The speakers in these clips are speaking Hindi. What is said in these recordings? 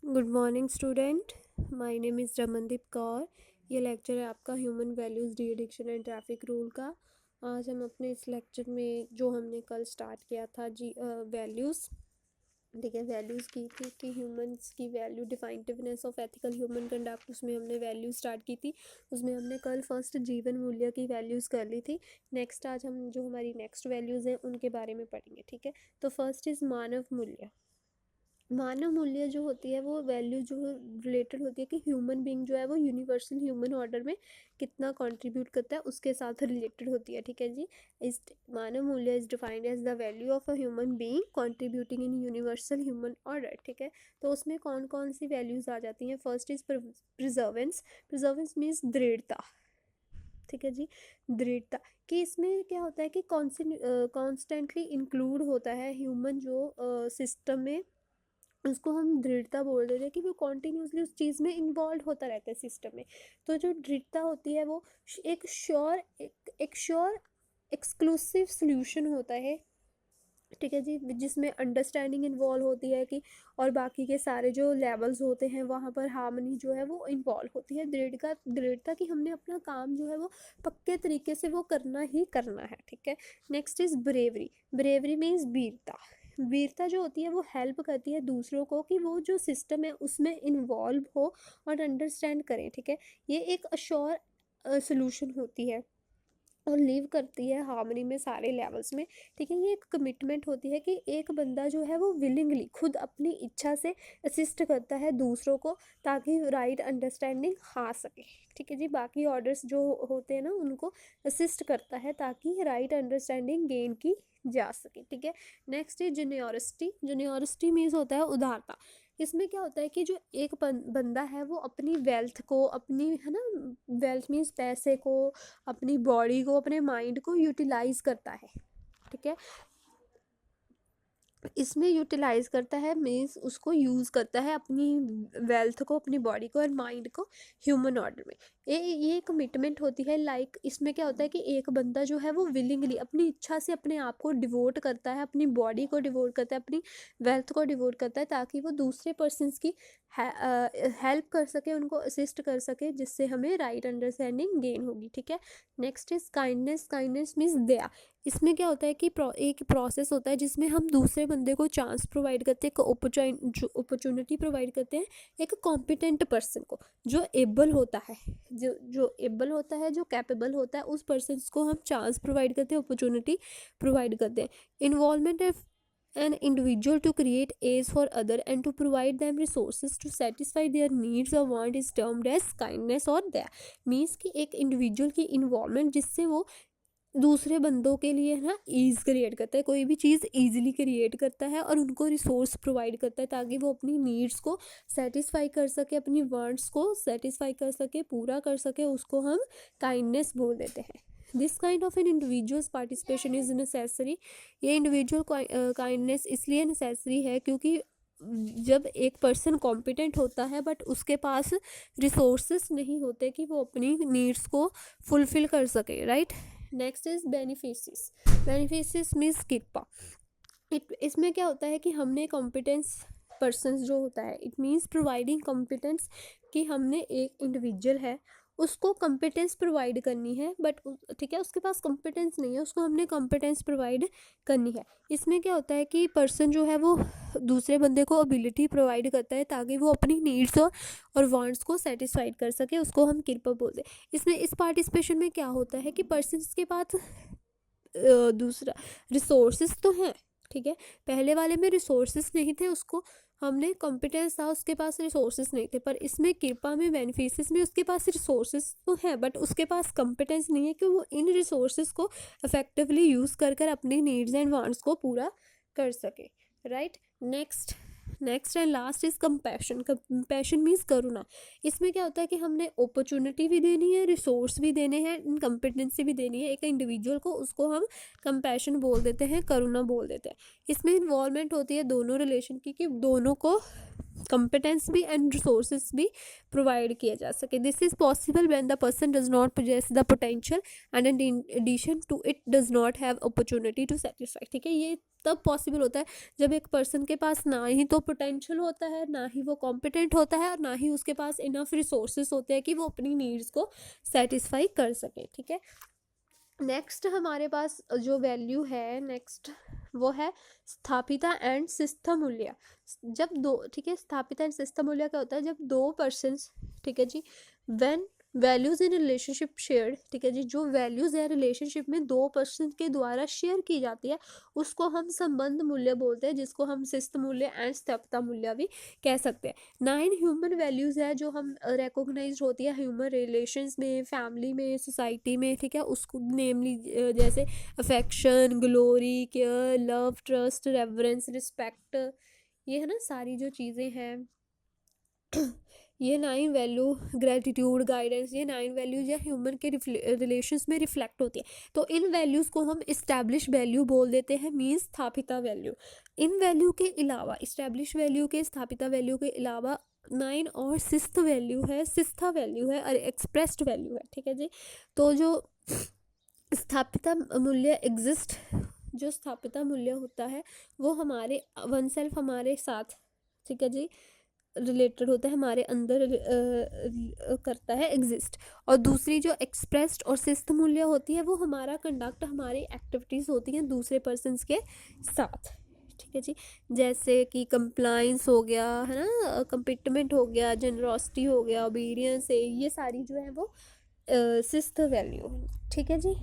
Good morning student. My name is Ramandeep Kaur. ये लेक्चर है आपका human values, de addiction and traffic rule का। आज हम अपने इस लेक्चर में जो हमने कल स्टार्ट किया था वैल्यूज़, ठीक है, वैल्यूज़ की थी कि ह्यूमंस की value, definitiveness of ethical human conduct, उसमें हमने वैल्यू स्टार्ट की थी। उसमें हमने कल फर्स्ट जीवन मूल्य की वैल्यूज़ कर ली थी। नेक्स्ट आज हम जो हमारी नेक्स्ट वैल्यूज़ हैं उनके बारे में पढ़ेंगे, ठीक है। तो फर्स्ट इज़ मानव मूल्य। मानव मूल्य जो होती है वो वैल्यू जो रिलेटेड होती है कि ह्यूमन बीइंग जो है वो यूनिवर्सल ह्यूमन ऑर्डर में कितना कंट्रीब्यूट करता है, उसके साथ रिलेटेड होती है, ठीक है जी। इस मानव मूल्य is defined as the value of a human being contributing in universal human order, ठीक है। तो उसमें कौन कौन सी वैल्यूज आ जाती हैं। First is प्रिजर्वेंस। प्रिजर्वेंस मीन्स दृढ़ता, ठीक है जी। दृढ़ता कि इसमें क्या होता है कि कॉन्स्टेंटली इंक्लूड होता है ह्यूमन जो सिस्टम में, उसको हम दृढ़ता बोल देते हैं कि वो कॉन्टीन्यूसली उस चीज़ में इन्वॉल्व होता रहता है सिस्टम में। तो जो दृढ़ता होती है वो एक श्योर एक्सक्लूसिव सोल्यूशन होता है, ठीक है जी, जिसमें अंडरस्टैंडिंग इन्वॉल्व होती है कि और बाकी के सारे जो लेवल्स होते हैं वहाँ पर हार्मनी जो है वो इन्वॉल्व होती है। दृढ़ता कि हमने अपना काम जो है वो पक्के तरीके से वो करना ही करना है, ठीक है। Next is bravery. Bravery means वीरता। वीरता जो होती है वो हेल्प करती है दूसरों को कि वो जो सिस्टम है उसमें इन्वॉल्व हो और अंडरस्टैंड करें, ठीक है। ये एक अश्योर सोल्यूशन होती है और लिव करती है हार्मनी में सारे लेवल्स में, ठीक है। ये एक कमिटमेंट होती है कि एक बंदा जो है वो विलिंगली खुद अपनी इच्छा से असिस्ट करता है दूसरों को ताकि राइट अंडरस्टैंडिंग आ सके, ठीक है जी। बाकी ऑर्डर्स जो होते हैं ना उनको असिस्ट करता है ताकि राइट अंडरस्टैंडिंग गेन की जा सके, ठीक है। नेक्स्ट है जेन्योरिटी। जेन्योरिटी मीन्स होता है उदारता। इसमें क्या होता है कि जो एक बंदा है वो अपनी वेल्थ को, अपनी है ना, वेल्थ मीन्स पैसे को, अपनी बॉडी को, अपने माइंड को यूटिलाइज करता है, ठीक है। इसमें यूटिलाइज करता है मीन्स उसको यूज़ करता है अपनी वेल्थ को, अपनी बॉडी को और माइंड को ह्यूमन ऑर्डर में। ये कमिटमेंट होती है। लाइक इसमें क्या होता है कि एक बंदा जो है वो विलिंगली अपनी इच्छा से अपने आप को डिवोट करता है, अपनी बॉडी को डिवोट करता है, अपनी वेल्थ को डिवोट करता है ताकि वो दूसरे पर्सनस की हेल्प कर सके, उनको असिस्ट कर सके, जिससे हमें राइट अंडरस्टैंडिंग गेन होगी, ठीक है। Next is kindness. Kindness means दया। इसमें क्या होता है कि एक प्रोसेस होता है जिसमें हम दूसरे बंदे को चांस प्रोवाइड करते हैं, एक अपॉर्चुनिटी प्रोवाइड करते हैं एक कॉम्पिटेंट पर्सन को, जो एबल होता है, जो एबल होता है, जो कैपेबल होता है, उस पर्सन को हम चांस प्रोवाइड करते हैं, अपॉर्चुनिटी प्रोवाइड करते हैं। Involvement of an individual to create aids for other and to provide them resources to satisfy their needs or want is termed as kindness or Daya. Means कि एक इंडिविजुअल की इन्वॉल्वमेंट जिससे वो दूसरे बंदों के लिए ना ईज़ क्रिएट करता है, कोई भी चीज़ ईजिली क्रिएट करता है और उनको रिसोर्स प्रोवाइड करता है ताकि वो अपनी नीड्स को सेटिस्फाई कर सके, अपनी वांट्स को सेटिस्फाई कर सके, पूरा कर सके, उसको हम काइंडनेस बोल देते हैं। This kind of an individuals participation is necessary. ये इंडिविजुअल काइंडनेस इसलिए नेसेसरी है क्योंकि जब एक पर्सन कॉम्पिटेंट होता है बट उसके पास रिसोर्सेस नहीं होते कि वो अपनी नीड्स को फुलफिल कर सके, right. Next is beneficious. Beneficious means कृपा। इसमें क्या होता है कि हमने कॉम्पिटेंस पर्सन जो होता है, इट मीन्स प्रोवाइडिंग कॉम्पिटेंस, कि हमने एक इंडिविजुअल है उसको कॉम्पिटेंस प्रोवाइड करनी है बट ठीक है उसके पास कॉम्पिटेंस नहीं है, उसको हमने कॉम्पिटेंस प्रोवाइड करनी है। इसमें क्या होता है कि पर्सन जो है वो दूसरे बंदे को एबिलिटी प्रोवाइड करता है ताकि वो अपनी नीड्स और वांट्स को सेटिस्फाइड कर सके, उसको हम कृपा बोलते हैं। इसमें इस पार्टिसिपेशन में क्या होता है कि पर्सन के पास दूसरा रिसोर्सेज तो हैं, ठीक है। पहले वाले में रिसोर्सेज नहीं थे, उसको हमने कॉम्पिटेंस था, उसके पास रिसोर्सेज नहीं थे। पर इसमें कृपा में, बेनिफिशियस में उसके पास रिसोर्सेज तो हैं बट उसके पास कॉम्पिटेंस नहीं है कि वो इन रिसोर्सेज को इफेक्टिवली यूज़ कर कर अपनी नीड्स एंड वांट्स को पूरा कर सके, right. Next and last is compassion. Compassion means करुणा। इसमें क्या होता है कि हमने अपॉर्चुनिटी भी देनी है, रिसोर्स भी देने हैं, इनकम्पिटेंसी भी देनी है एक इंडिविजुअल को, उसको हम कंपैशन बोल देते हैं, करुणा बोल देते हैं। इसमें इन्वॉल्वमेंट होती है दोनों रिलेशन की कि दोनों को कंपिटेंस भी एंड रिसोर्सेज भी प्रोवाइड किया जा सके। This is possible when the person does not possess the potential and in addition to it does not have opportunity to satisfy. ठीक है, ये तब पॉसिबल होता है जब एक पर्सन के पास ना ही तो पोटेंशियल होता है, ना ही वो कॉम्पिटेंट होता है, और ना ही उसके पास इनफ रिसोर्सेज होते हैं कि वो अपनी नीड्स को सेटिस्फाई कर सके। ठीक है, नेक्स्ट हमारे पास जो वैल्यू है नेक्स्ट वो है स्थापिता एंड शिस्थ मूल्य। जब दो, ठीक है, स्थापिता एंड शिस्थ मूल्य क्या होता है, जब दो पर्सन्स, ठीक है जी, when values in relationship shared, ठीक है जी, जो वैल्यूज है रिलेशनशिप में दो पर्सन के द्वारा शेयर की जाती है उसको हम संबंध मूल्य बोलते हैं, जिसको हम शिस्थ मूल्य एंड स्थापिता मूल्य भी कह सकते हैं। 9 ह्यूमन वैल्यूज है जो हम रिकॉग्नाइज होती है ह्यूमन रिलेशंस में, फैमिली में, सोसाइटी में। ठीक है, उसको नेमली जैसे affection, glory, care, love, trust, reverence, respect, ये है ना सारी जो चीज़ें हैं ये 9 वैल्यू, ग्रेटिट्यूड, गाइडेंस, ये 9 वैल्यूज या ह्यूमन के रिलेशंस में रिफ्लेक्ट होती है। तो इन वैल्यूज़ को हम इस्टेब्लिश वैल्यू बोल देते हैं, मीन्स स्थापिता वैल्यू। इन वैल्यू के अलावा, इस्टेब्लिश वैल्यू के, स्थापिता वैल्यू के अलावा 9 और शिस्थ वैल्यू है, शिस्था वैल्यू है और एक्सप्रेस्ड वैल्यू है। ठीक है जी, तो जो स्थापिता मूल्य एग्जिस्ट, जो स्थापिता मूल्य होता है वो हमारे वन सेल्फ, हमारे साथ, ठीक है जी, रिलेटेड होता है, हमारे अंदर करता है एग्जिस्ट। और दूसरी जो एक्सप्रेस्ड और शिस्थ मूल्य होती है वो हमारा कंडक्ट, हमारी एक्टिविटीज़ होती हैं दूसरे पर्सन्स के साथ। ठीक है जी, जैसे कि कंप्लाइंस हो गया, है ना, कमिटमेंट हो गया, जनरोसिटी हो गया, ओबीडियंस है, ये सारी जो है वो शिस्थ वैल्यू है। ठीक है जी,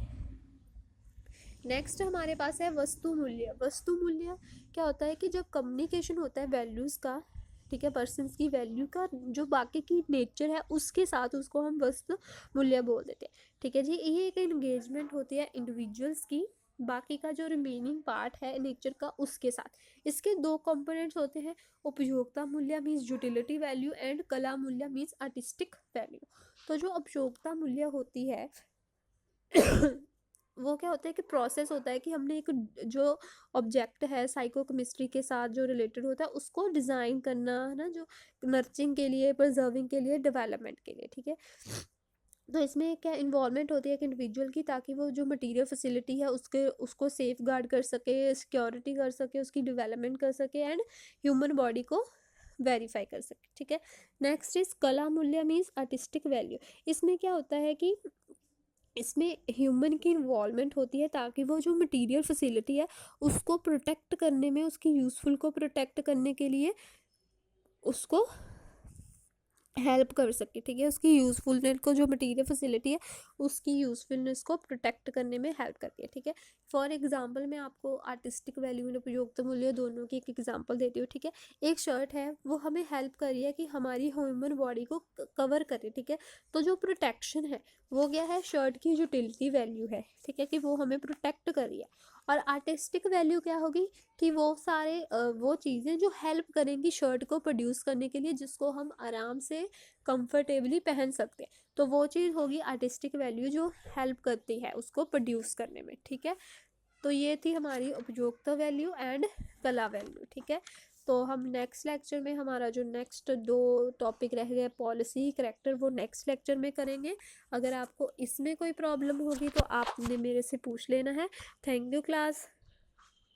नेक्स्ट हमारे पास है वस्तु मूल्य। वस्तु मूल्य क्या होता है कि जब कम्युनिकेशन होता है वैल्यूज़ का, ठीक है, पर्सन्स की वैल्यू का जो बाकी की नेचर है उसके साथ, उसको हम वस्तु मूल्य बोल देते हैं। ठीक है जी, ये एक एंगेजमेंट होती है इंडिविजुअल्स की बाकी का जो रिमेनिंग पार्ट है नेचर का उसके साथ। इसके दो कंपोनेंट्स होते हैं, उपयोगिता मूल्य मीन्स यूटिलिटी वैल्यू एंड कला मूल्य मीन्स आर्टिस्टिक वैल्यू। तो जो उपयोगिता मूल्य होती है वो क्या होता है कि प्रोसेस होता है कि हमने एक जो ऑब्जेक्ट है साइकोकेमिस्ट्री के साथ जो रिलेटेड होता है उसको डिज़ाइन करना, है ना, जो नर्चरिंग के लिए, प्रिजर्विंग के लिए, डेवलपमेंट के लिए। ठीक है, तो इसमें क्या इन्वॉल्वमेंट होती है एक इंडिविजुअल की, ताकि वो जो मटेरियल फैसिलिटी है उसको सेफ गार्ड कर सके, सिक्योरिटी कर सके, उसकी डेवलपमेंट कर सके एंड ह्यूमन बॉडी को वेरीफाई कर सके। ठीक है, नेक्स्ट इज कला मूल्य मीन्स आर्टिस्टिक वैल्यू। इसमें क्या होता है कि इसमें ह्यूमन की इन्वॉल्वमेंट होती है ताकि वो जो मटेरियल फैसिलिटी है उसको प्रोटेक्ट करने में, उसकी यूज़फुल को प्रोटेक्ट करने के लिए उसको हेल्प कर सके। ठीक है, उसकी यूज़फुलनेस को, जो मटेरियल फैसिलिटी है उसकी यूज़फुलनेस को प्रोटेक्ट करने में हेल्प करती है। ठीक है, फॉर एग्जांपल मैं आपको आर्टिस्टिक वैल्यू और उपयोगिता मूल्य दोनों की एक एग्जांपल देती हूँ। ठीक है, एक शर्ट है वो हमें हेल्प कर रही है कि हमारी ह्यूमन बॉडी को कवर करे। ठीक है, तो जो प्रोटेक्शन है वो क्या है, शर्ट की यूटिलिटी वैल्यू है। ठीक है, कि वो हमें प्रोटेक्ट कर रही है। और आर्टिस्टिक वैल्यू क्या होगी कि वो सारे वो चीज़ें जो हेल्प करेंगी शर्ट को प्रोड्यूस करने के लिए, जिसको हम आराम से कंफर्टेबली पहन सकते हैं, तो वो चीज़ होगी आर्टिस्टिक वैल्यू जो हेल्प करती है उसको प्रोड्यूस करने में। ठीक है, तो ये थी हमारी उपयोगिता वैल्यू एंड कला वैल्यू। ठीक है, तो हम नेक्स्ट लेक्चर में हमारा जो नेक्स्ट 2 टॉपिक रह गए पॉलिसी, करैक्टर, वो नेक्स्ट लेक्चर में करेंगे। अगर आपको इसमें कोई प्रॉब्लम होगी तो आपने मेरे से पूछ लेना है। Thank you class.